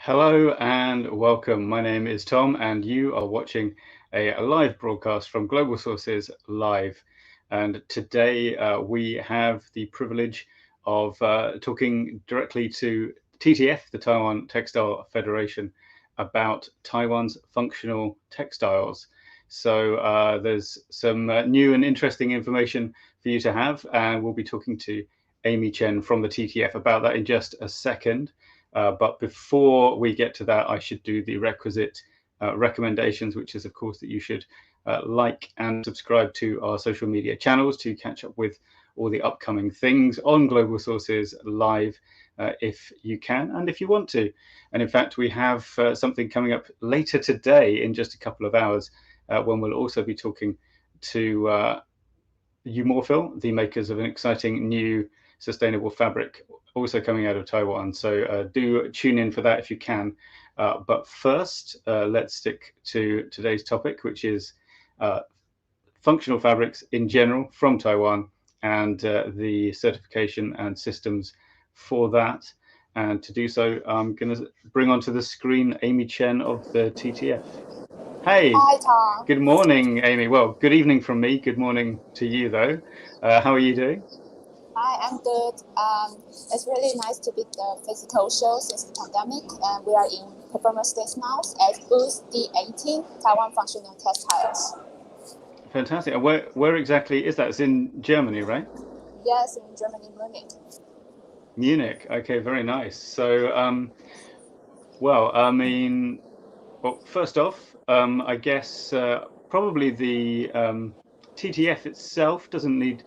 Hello and welcome. My name is Tom and you are watching a live broadcast from Global Sources Live. And today we have the privilege of talking directly to TTF, the Taiwan Textile Federation, about Taiwan's functional textiles. So there's some new and interesting information for you to have, and we'll be talking to Amy Chen from the TTF about that in just a second. But before we get to that, I should do the requisite recommendations, which is, of course, that you should like and subscribe to our social media channels to catch up with all the upcoming things on Global Sources Live, if you can and if you want to. And in fact, we have something coming up later today in just a couple of hours when we'll also be talking to Umorphil, the makers of an exciting new sustainable fabric also coming out of Taiwan. So do tune in for that if you can. But first, let's stick to today's topic, which is functional fabrics in general from Taiwan and the certification and systems for that. And to do so, I'm going to bring onto the screen Amy Chen of the TTF. Hey. Hi, Tom. Good morning, Amy. Well, good evening from me. Good morning to you, though. How are you doing? Hi, I'm good. It's really nice to be the physical show since the pandemic, and we are in performance stage now at booth D18, Taiwan Functional Textiles. Fantastic. And where exactly is that? It's in Germany, right? Yes, in Germany, Munich. Munich. Okay, very nice. So, well, first off, I guess probably the TTF itself doesn't need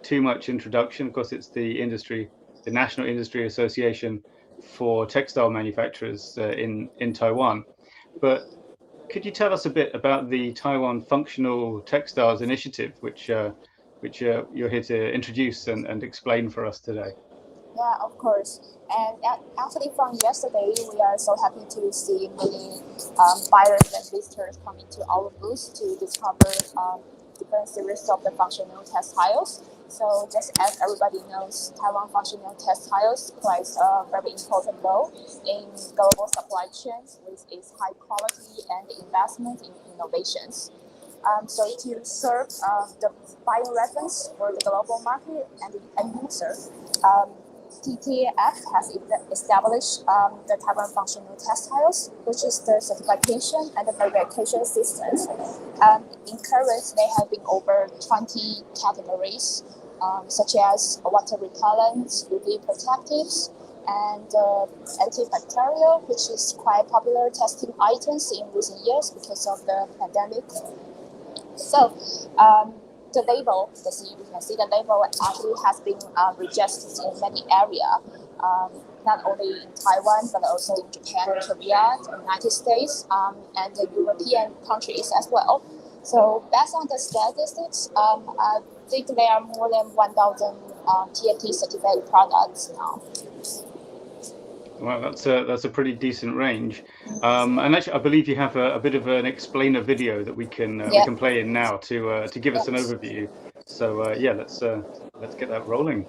too much introduction. Of course, it's the National Industry Association for Textile Manufacturers in Taiwan. But could you tell us a bit about the Taiwan Functional Textiles Initiative, which you're here to introduce and explain for us today? Yeah, of course. And actually, from yesterday, we are so happy to see many buyers and visitors coming to our booth to discover different series of the functional textiles. So just as everybody knows, Taiwan functional textiles plays a very important role in global supply chains with its high quality and investment in innovations. So to serve the buying reference for the global market and the end user, TTF has established the Taiwan Functional Textiles, which is the certification and the verification systems. In current, there have been over 20 categories, such as water repellent, UV protectives, and antibacterial, which is quite popular testing items in recent years because of the pandemic. So, the label, you can see the label actually has been registered in many areas, not only in Taiwan, but also in Japan, Korea, the United States, and the European countries as well. So based on the statistics, I think there are more than 1,000 TFT certified products now. Well, that's a pretty decent range, and actually, I believe you have a bit of an explainer video that we can play in now to give us an overview. So yeah, let's get that rolling.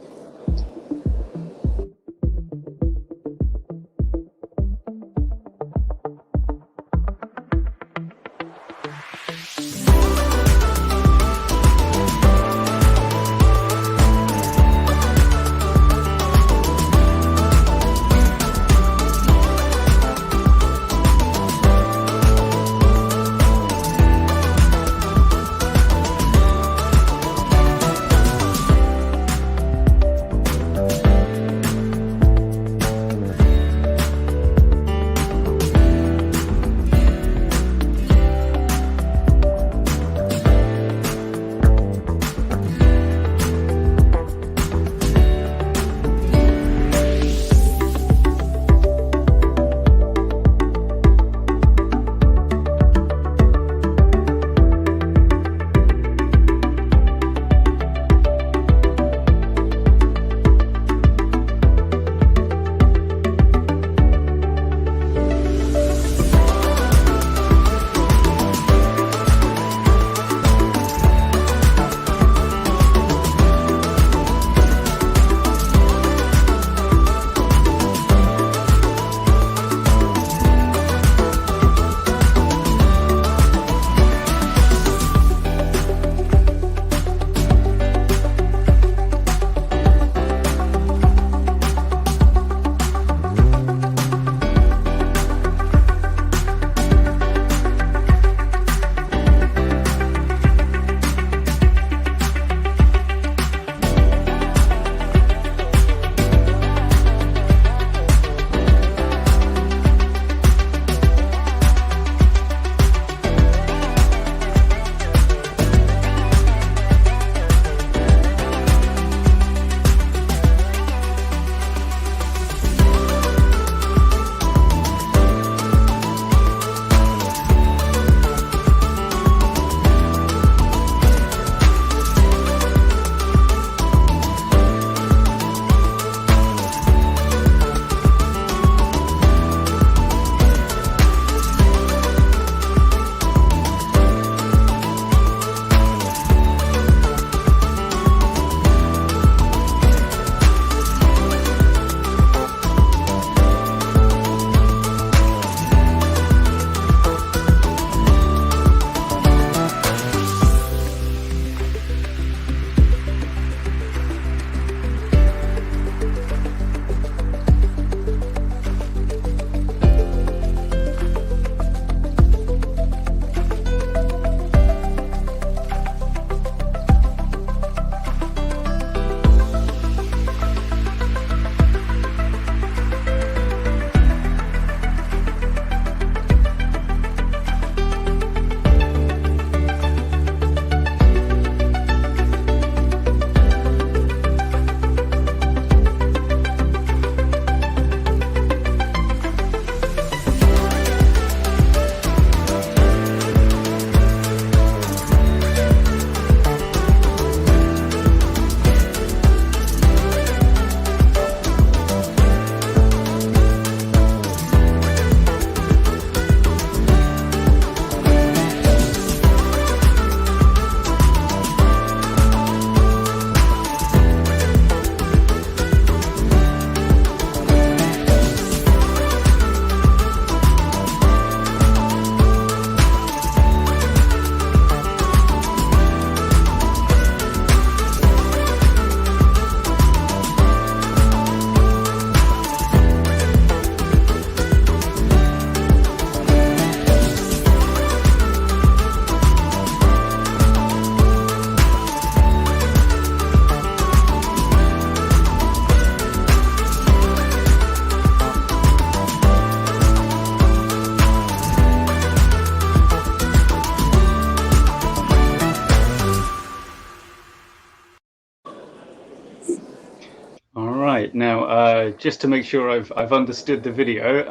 Right. Now, just to make sure I've understood the video,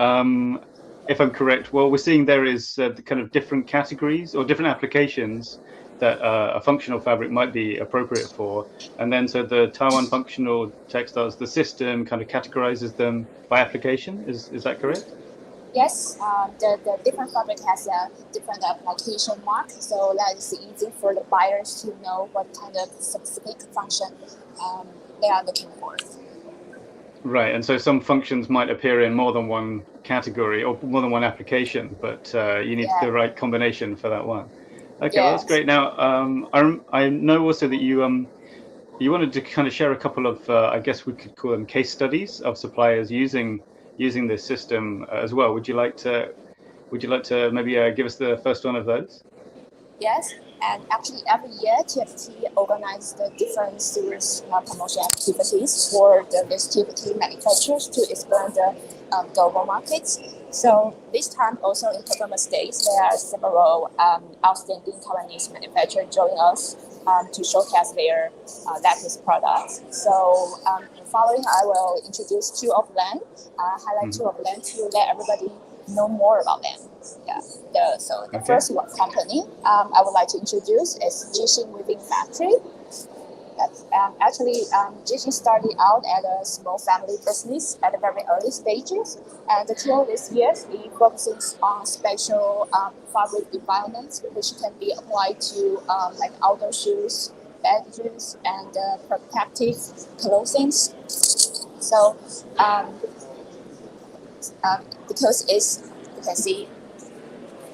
if I'm correct, well, we're seeing there is the kind of different categories or different applications that a functional fabric might be appropriate for. And then so the Taiwan Functional Textiles, the system kind of categorizes them by application. Is that correct? Yes, the different fabric has a different application mark, so that is easy for the buyers to know what kind of specific function they are looking for. Right, and so some functions might appear in more than one category or more than one application, but you need Yeah. the right combination for that one. Okay, well, that's Yes. great. Now, I know also that you wanted to kind of share a couple of, I guess we could call them case studies of suppliers using this system as well. Would you like to maybe give us the first one of those? Yes, and actually every year TFT organizes the different series promotion activities for the this TFT manufacturers to expand the global markets. So this time also in Performance Days, there are several outstanding Taiwanese manufacturers joining us to showcase their latest products. So in following, I will introduce two of them, highlight two of them to let everybody know more about them. Yeah. So the Okay. first one company I would like to introduce is Jixing Weaving Factory. Actually, Jixing started out as a small family business at the very early stages, and until this year, it focuses on special fabric environments which can be applied to like outdoor shoes, badges, and protective clothing. So, because it's you can see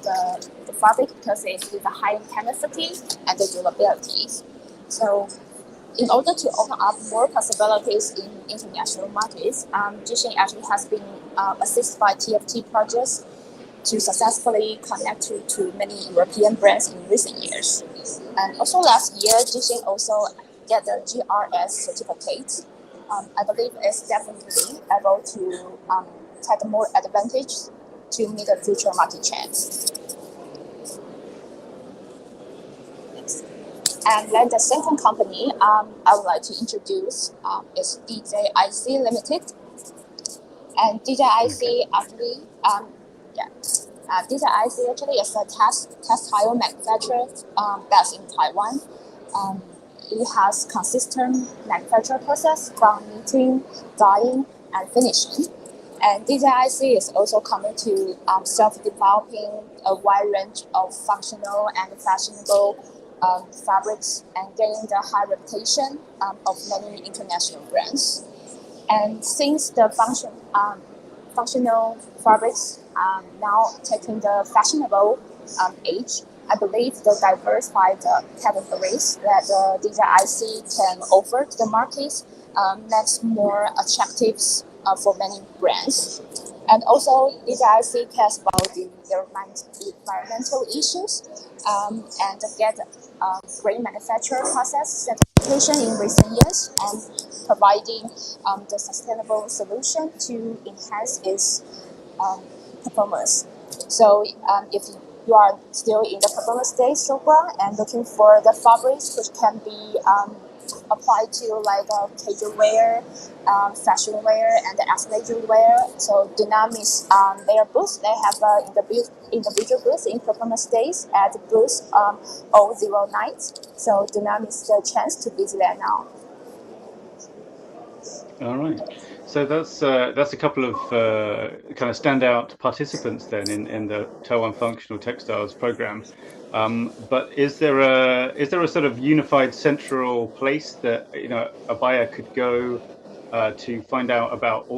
the fabric because it's with a high intensity and the durability. So in order to open up more possibilities in international markets, Jixing actually has been assisted by TFT projects to successfully connect to many European brands in recent years. And also last year, Jixing also get the GRS certificate. I believe it's definitely able to take more advantage to meet the future market trends. And then the second company I would like to introduce is DJIC Limited. And DJIC actually, DJIC actually is a textile manufacturer based in Taiwan. It has consistent manufacturing process from knitting, dyeing, and finishing. And DJIC is also coming to self-developing a wide range of functional and fashionable fabrics and gaining the high reputation of many international brands. And since the functional fabrics now taking the fashionable age, I believe the diversified categories that DJIC can offer to the market makes more attractive for many brands. And also, DJIC cares about the environmental issues and get great manufacturing process certification in recent years and providing the sustainable solution to enhance its performance. So if you are still in the performance stage so far and looking for the fabrics which can be applied to like casual wear, fashion wear, and the athleisure wear. So Dynamis, their booth, they have individual booths in performance days at booth 009. So Dynamis the chance to visit there now. All right. So that's a couple of kind of standout participants then in the Taiwan Functional Textiles program. But is there a sort of unified central place that a buyer could go to find out about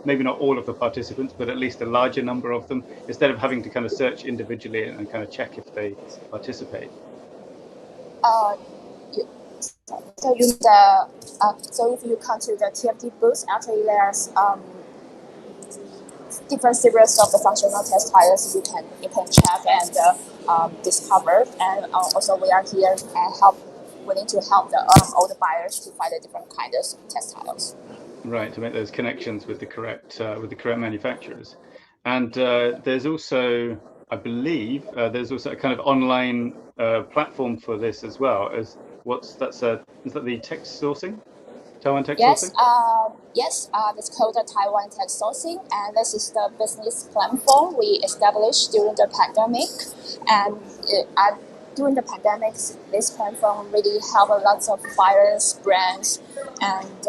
maybe not all of the participants, but at least a larger number of them, instead of having to kind of search individually and kind of check if they participate? So so if you come to the TFT booth, actually there's different series of the functional textiles you can check and discover. And also we are here and willing to help all the buyers to find the different kinds of textiles. Right, to make those connections with the correct manufacturers. And there's also, I believe, there's also a kind of online platform for this as well. Is that the text sourcing? Taiwan Tech Yes, Sourcing? it's called the Taiwan Tech Sourcing, and this is the business platform we established during the pandemic. And during the pandemic, this platform really helped a lot of buyers, brands, and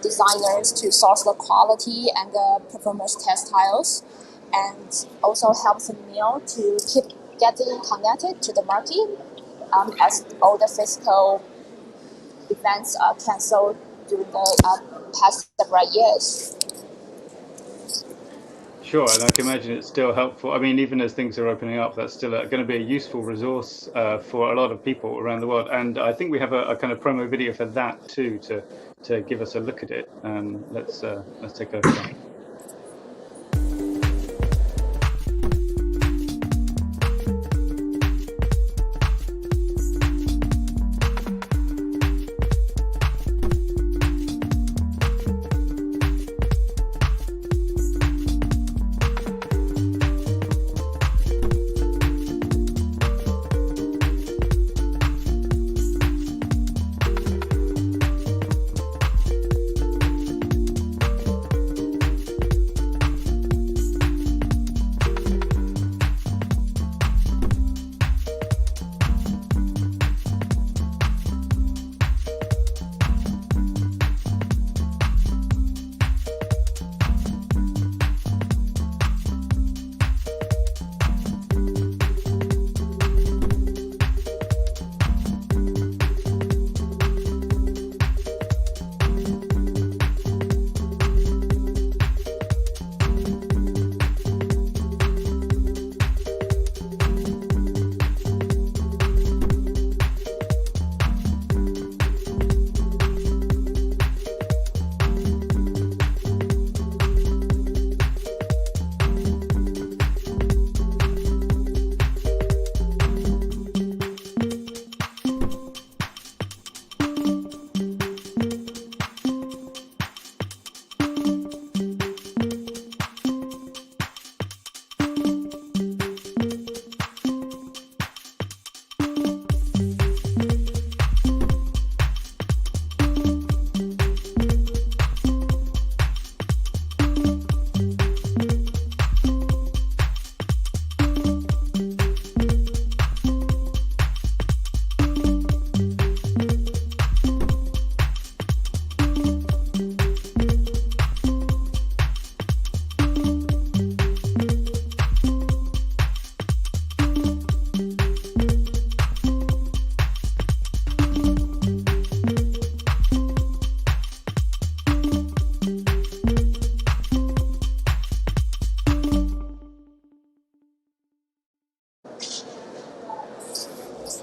designers to source the quality and the performance textiles, and also helps them to keep getting connected to the market as all the physical events are cancelled during the past several years. Sure, and I can imagine it's still helpful. I mean, even as things are opening up, that's still going to be a useful resource for a lot of people around the world. And I think we have a kind of promo video for that too, to give us a look at it. Let's take a look at that.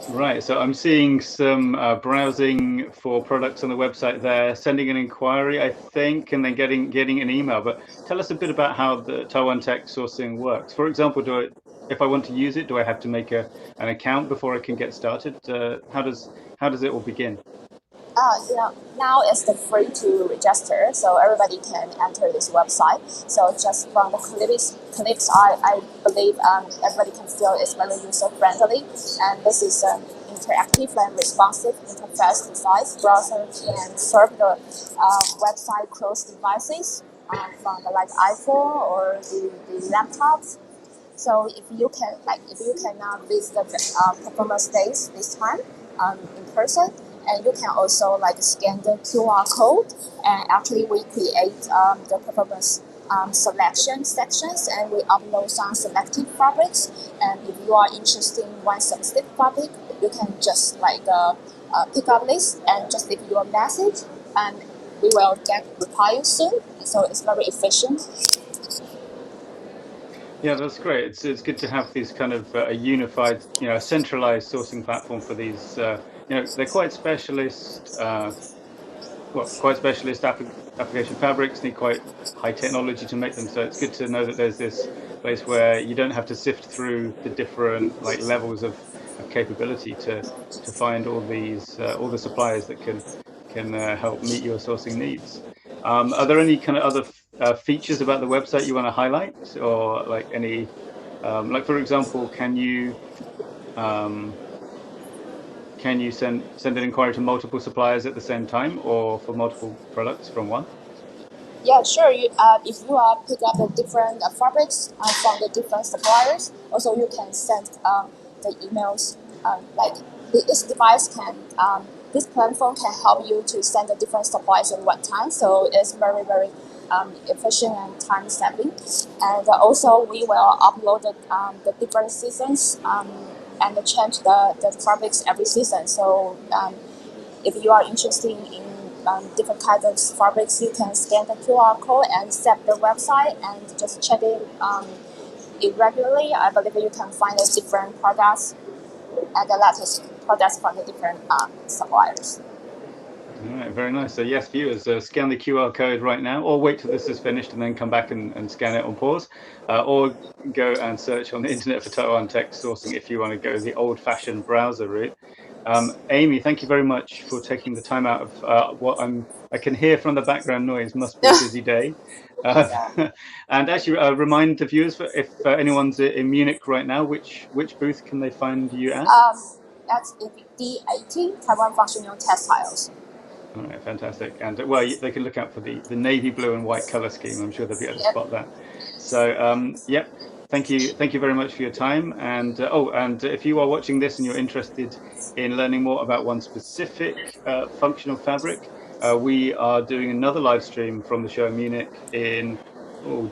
Right, so I'm seeing some browsing for products on the website there, sending an inquiry, I think, and then getting an email. But tell us a bit about how the Taiwan Tech Sourcing works. For example, if I want to use it, do I have to make an account before I can get started? How does it all begin? Now it's the free to register, so everybody can enter this website. So just from the clips I believe everybody can feel it's very user friendly, and this is an interactive and responsive interface design. Browser can serve the website cross devices from the like iPhone or the laptops. So if you cannot visit the performance days this time in person, and you can also like scan the QR code, and actually we create the performance selection sections, and we upload some selected fabrics. And if you are interested in one specific fabric, you can just pick up this and just leave your message, and we will get reply soon. So it's very efficient. Yeah, that's great. It's good to have these kind of a unified, centralized sourcing platform for these. They're quite specialist. Quite specialist application fabrics need quite high technology to make them. So it's good to know that there's this place where you don't have to sift through the different levels of capability to find all the suppliers that can help meet your sourcing needs. Are there any kind of other features about the website you want to highlight, or any, for example, can you can you send an inquiry to multiple suppliers at the same time, or for multiple products from one? Yeah, sure. You, if you pick up the different fabrics from the different suppliers, also you can send the emails. Like this device can, this platform can help you to send the different suppliers at one time. So it's very efficient and time saving. And also we will upload the different seasons and change the fabrics every season. So if you are interested in different kinds of fabrics, you can scan the QR code and set the website and just check it regularly. I believe you can find the different products and the latest products from the different suppliers. All right, very nice. So yes, viewers, scan the QR code right now, or wait till this is finished and then come back and scan it on pause, or go and search on the internet for Taiwan text sourcing if you want to go the old-fashioned browser route. Amy, thank you very much for taking the time out of what I can hear from the background noise. Must be a busy day. Yeah. And actually, remind the viewers, if anyone's in Munich right now, which booth can they find you at? That's D18 Taiwan Functional Textiles. All right, fantastic. And well, they can look out for the navy blue and white color scheme. I'm sure they'll be able to spot that. So, yep. Thank you very much for your time. And and if you are watching this and you're interested in learning more about one specific functional fabric, we are doing another live stream from the show in Munich in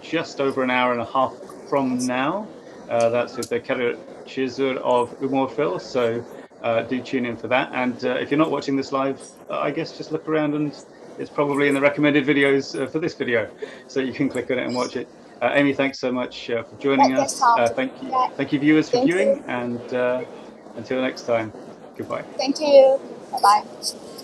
just over an hour and a half from now. That's with the Chisur of Umorphil. So do tune in for that. And if you're not watching this live, I guess just look around and it's probably in the recommended videos for this video, so you can click on it and watch it. Amy, thanks so much for joining us. Thank you, viewers, for viewing, and until next time, goodbye. Thank you. Bye bye.